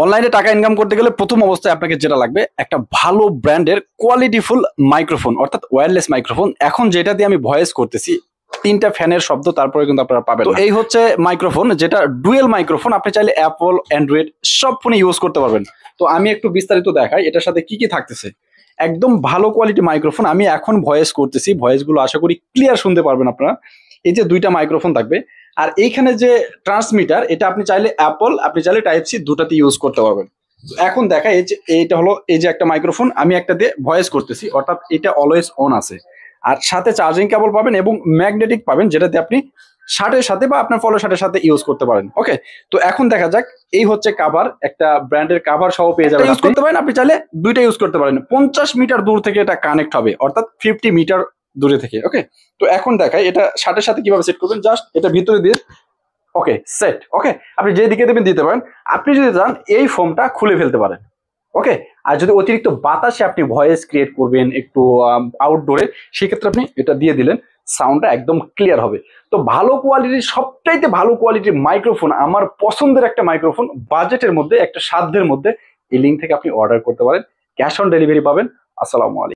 অনলাইনে টাকা ইনকাম করতে গেলে প্রথম অবস্থায় আপনাকে যেটা লাগবে একটা ভালো ব্র্যান্ডের কোয়ালিটিফুল মাইক্রোফোন, অর্থাৎ ওয়্যারলেস মাইক্রোফোন। এখন যেটা দিয়ে আমি ভয়েস করতেছি, 3টা ফ্যানের শব্দ তারপরে কিন্তু আপনারা পাবেন। তো এই হচ্ছে মাইক্রোফোন, যেটা ডুয়েল মাইক্রোফোন। আপনি চাইলে অ্যাপল, অ্যান্ড্রয়েড সব ফোনে ইউজ করতে পারবেন। তো আমি একটু বিস্তারিত দেখাই এটার সাথে কি কি থাকতেছে। একদম ভালো কোয়ালিটি মাইক্রোফোন। আমি এখন ভয়েস করতেছি, ভয়েসগুলো আশা করি ক্লিয়ার শুনতে পারবেন আপনারা। এই যে 2টা মাইক্রোফোন থাকবে, আর এইখানে যে ট্রান্সমিটার, এটা আপনি চাইলে অ্যাপল, আপনি চাইলে টাইপ সি, দুটাতে ইউজ করতে পারবেন। তো এখন দেখা এই যে এইটা হলো এই যে একটা মাইক্রোফোন, আমি একটা দিয়ে ভয়েস করতেছি, অর্থাৎ এটা অলওয়েজ অন আছে। আর সাথে চার্জিং কেবল পাবেন এবং ম্যাগনেটিক পাবেন, যেটাতে আপনি শার্টের সাথে বা আপনার ফলো শার্টের সাথে ইউজ করতে পারেন। ওকে, তো এখন দেখা যাক। এই হচ্ছে কাভার, একটা ব্র্যান্ডের কাভার সহ পেয়ে যাবেন। ইউজ করতে পারেন, আপনি চাইলে 2টা ইউজ করতে পারেন। 50 মিটার দূর থেকে এটা কানেক্ট হবে, অর্থাৎ 50 মিটার দূরে থেকে। ওকে, তো এখন দেখাই এটা শার্টের সাথে কিভাবে সেট করবেন। জাস্ট এটা ভিতরে দিয়ে ওকে সেট। ওকে, আপনি যে দিকে দেবেন দিতে পারেন। আপনি যদি চান এই ফোমটা খুলে ফেলতে পারেন। ওকে, আর যদি অতিরিক্ত বাতাসে আপনি ভয়েস ক্রিয়েট করবেন একটু আউটডোরে, সেক্ষেত্রে আপনি এটা দিয়ে দিলেন, সাউন্ডটা একদম ক্লিয়ার হবে। তো ভালো কোয়ালিটির, সবটাইতে ভালো কোয়ালিটির মাইক্রোফোন, আমার পছন্দের একটা মাইক্রোফোন, বাজেটের মধ্যে, একটা সাধ্যের মধ্যে, এই লিঙ্ক থেকে আপনি অর্ডার করতে পারেন। ক্যাশ অন ডেলিভারি পাবেন। আসসালামু আলাইকুম।